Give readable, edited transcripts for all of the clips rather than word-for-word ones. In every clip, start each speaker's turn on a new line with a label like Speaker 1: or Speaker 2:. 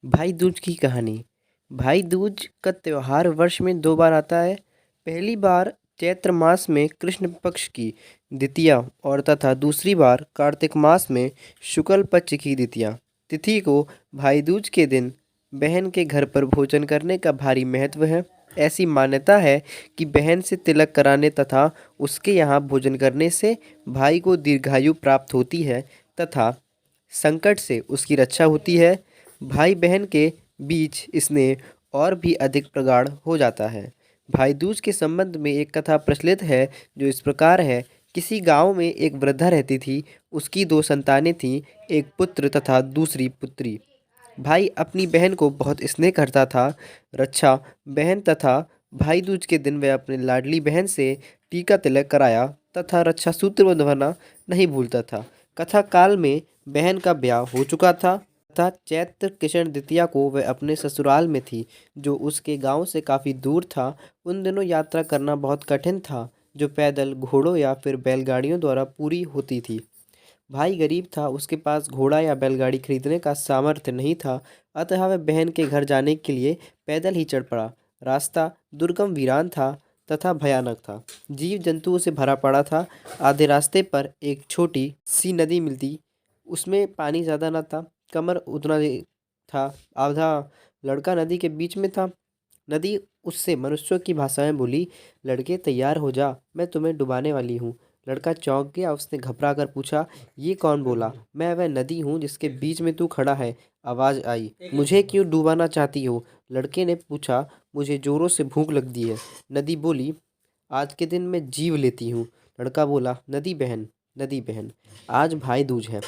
Speaker 1: भाई दूज की कहानी। भाई दूज का त्योहार वर्ष में 2 बार आता है। पहली बार चैत्र मास में कृष्ण पक्ष की द्वितीया और तथा दूसरी बार कार्तिक मास में शुक्ल पक्ष की द्वितीया तिथि को भाई दूज के दिन बहन के घर पर भोजन करने का भारी महत्व है। ऐसी मान्यता है कि बहन से तिलक कराने तथा उसके यहाँ भोजन करने से भाई को दीर्घायु प्राप्त होती है तथा संकट से उसकी रक्षा होती है। भाई बहन के बीच स्नेह और भी अधिक प्रगाढ़ हो जाता है। भाई दूज के संबंध में एक कथा प्रचलित है जो इस प्रकार है। किसी गांव में एक वृद्धा रहती थी। उसकी 2 संतानें थीं, एक पुत्र तथा दूसरी पुत्री। भाई अपनी बहन को बहुत स्नेह करता था। रक्षा बहन तथा भाई दूज के दिन वह अपनी लाडली बहन से टीका तिलक कराया तथा रक्षा सूत्र बंधवाना नहीं भूलता था। कथा काल में बहन का ब्याह हो चुका था तथा चैत्र कृष्ण द्वितीया को वह अपने ससुराल में थी जो उसके गांव से काफ़ी दूर था। उन दिनों यात्रा करना बहुत कठिन था जो पैदल, घोड़ों या फिर बैलगाड़ियों द्वारा पूरी होती थी। भाई गरीब था, उसके पास घोड़ा या बैलगाड़ी खरीदने का सामर्थ्य नहीं था, अतः वह बहन के घर जाने के लिए पैदल ही चढ़ पड़ा। रास्ता दुर्गम, वीरान था तथा भयानक था। जीव जंतुओं से भरा पड़ा था। आधे रास्ते पर एक छोटी सी नदी मिलती। उसमें पानी ज़्यादा न था, कमर उतना ही था। आधा लड़का नदी के बीच में था। नदी उससे मनुष्यों की भाषा में बोली, लड़के तैयार हो जा, मैं तुम्हें डुबाने वाली हूँ। लड़का चौंक गया। उसने घबरा कर पूछा, ये कौन बोला? मैं वह नदी हूँ जिसके बीच में तू खड़ा है। आवाज़ आई, मुझे क्यों डुबाना चाहती हो? लड़के ने पूछा, मुझे जोरों से भूख लगती है। नदी बोली, आज के दिन मैं जीव लेती हूँ। लड़का बोला, नदी बहन, आज भाई दूज है,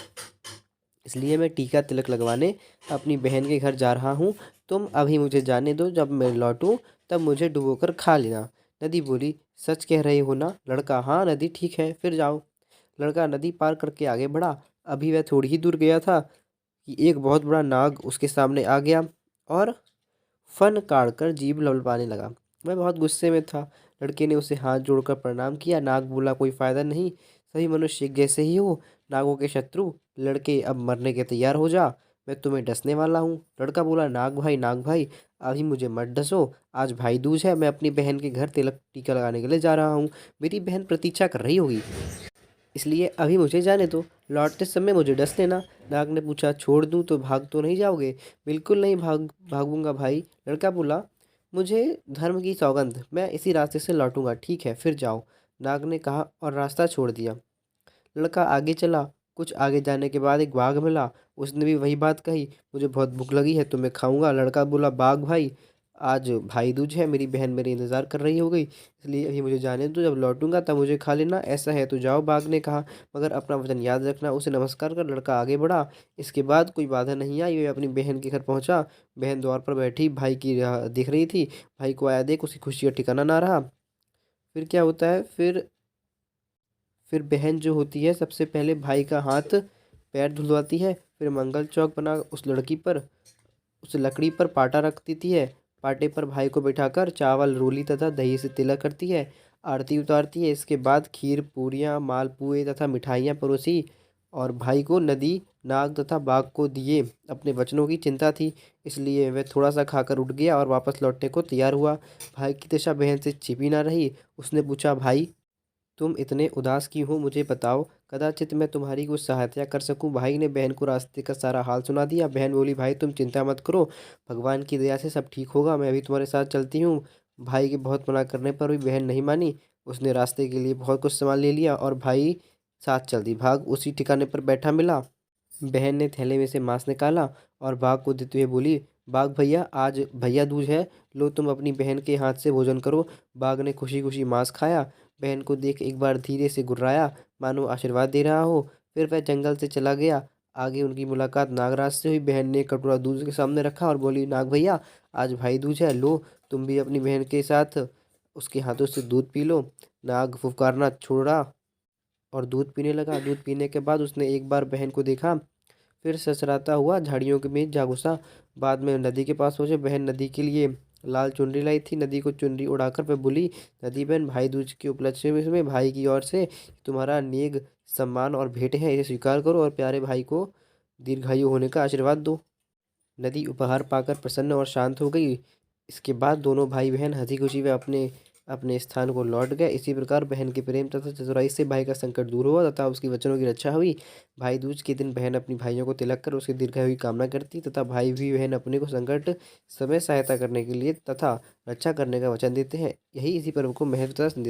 Speaker 1: इसलिए मैं टीका तिलक लगवाने अपनी बहन के घर जा रहा हूँ। तुम अभी मुझे जाने दो, जब मैं लौटूं तब मुझे डुबोकर खा लेना। नदी बोली, सच कह रहे हो ना? लड़का, हाँ नदी, ठीक है, फिर जाओ। लड़का नदी पार करके आगे बढ़ा। अभी वह थोड़ी ही दूर गया था कि एक बहुत बड़ा नाग उसके सामने आ गया और फन काढ़कर जीभ ललचाने लगा। वह बहुत गुस्से में था। लड़के ने उसे हाथ जोड़कर प्रणाम किया। नाग बोला, कोई फायदा नहीं, सभी मनुष्य एक जैसे ही हो, नागों के शत्रु। लड़के, अब मरने के तैयार हो जा, मैं तुम्हें डसने वाला हूँ। लड़का बोला, नाग भाई, अभी मुझे मत डसो, आज भाई दूज है, मैं अपनी बहन के घर तिलक टीका लगाने के लिए जा रहा हूँ। मेरी बहन प्रतीक्षा कर रही होगी, इसलिए अभी मुझे जाने दो, लौटते समय मुझे डस लेना। नाग ने पूछा, छोड़ दूं तो भाग तो नहीं जाओगे? बिल्कुल नहीं भागूंगा भाई। लड़का बोला, मुझे धर्म की सौगंध, मैं इसी रास्ते से लौटूंगा। ठीक है, फिर जाओ, नाग ने कहा और रास्ता छोड़ दिया। लड़का आगे चला। कुछ आगे जाने के बाद एक बाघ मिला। उसने भी वही बात कही, मुझे बहुत भूख लगी है, तो मैं खाऊंगा। लड़का बोला, बाघ भाई, आज भाई दूज है, मेरी बहन मेरे इंतज़ार कर रही होगी, इसलिए अभी मुझे जाने दो, जब लौटूंगा तब मुझे खा लेना। ऐसा है तो जाओ, बाघ ने कहा, मगर अपना वचन याद रखना। उसे नमस्कार कर लड़का आगे बढ़ा। इसके बाद कोई बाधा नहीं आई। वह अपनी बहन के घर पहुंचा। बहन द्वार पर बैठी भाई की राह देख रही थी। भाई को आया देख उसकी खुशी का ठिकाना ना रहा। फिर क्या होता है? फिर बहन जो होती है सबसे पहले भाई का हाथ पैर धुलवाती है, फिर मंगल चौक बना उस लड़की पर, उस लकड़ी पर पाटा रख देती है। पाटे पर भाई को बैठाकर चावल, रोली तथा दही से तिलक करती है। आरती उतारती है। इसके बाद खीर, पूरियाँ, मालपुए तथा मिठाइयाँ परोसी और भाई को नदी, नाग तथा बाघ को दिए। अपने वचनों की चिंता थी, इसलिए वह थोड़ा सा खाकर उठ गया और वापस लौटने को तैयार हुआ। भाई की दशा बहन से छिपी ना रही। उसने पूछा, भाई तुम इतने उदास क्यों हो? मुझे बताओ, कदाचित मैं तुम्हारी कुछ सहायता कर सकूं। भाई ने बहन को रास्ते का सारा हाल सुना दिया। बहन बोली, भाई तुम चिंता मत करो, भगवान की दया से सब ठीक होगा, मैं अभी तुम्हारे साथ चलती हूँ। भाई के बहुत मना करने पर भी बहन नहीं मानी। उसने रास्ते के लिए बहुत कुछ सामान ले लिया और भाई साथ चल दी। भाग उसी ठिकाने पर बैठा मिला। बहन ने थैले में से मांस निकाला और बाघ को देते हुए बोली, बाघ भैया, आज भैया दूज है, लो तुम अपनी बहन के हाथ से भोजन करो। बाघ ने खुशी खुशी मांस खाया। बहन को देख एक बार धीरे से गुर्राया, मानो आशीर्वाद दे रहा हो। फिर वह जंगल से चला गया। आगे उनकी मुलाकात नागराज से हुई। बहन ने कटोरा दूध के सामने रखा और बोली, नाग भैया, आज भाई दूज है, लो तुम भी अपनी बहन के साथ उसके हाथों से दूध पी लो। नाग फुफकारना छोड़ा और दूध पीने लगा। दूध पीने के बाद उसने एक बार बहन को देखा, फिर ससराता हुआ झाड़ियों के बीच जा घुसा। बाद में नदी के पास पहुंचे। बहन नदी के लिए लाल चुनरी लाई थी। नदी को चुनरी उड़ाकर वह बोली, नदी बहन, भाई दूज के उपलक्ष्य में भाई की ओर से तुम्हारा नेक सम्मान और भेंट है, इसे स्वीकार करो और प्यारे भाई को दीर्घायु होने का आशीर्वाद दो। नदी उपहार पाकर प्रसन्न और शांत हो गई। इसके बाद दोनों भाई बहन हंसी खुशी वे अपने अपने स्थान को लौट गए। इसी प्रकार बहन के प्रेम तथा चतुराई से भाई का संकट दूर हुआ तथा उसकी वचनों की रक्षा हुई। भाई दूज के दिन बहन अपनी भाइयों को तिलक कर उसकी दीर्घायु की कामना करती तथा भाई भी बहन अपने को संकट समय सहायता करने के लिए तथा रक्षा करने का वचन देते हैं। यही इसी पर्व को महत्व तथा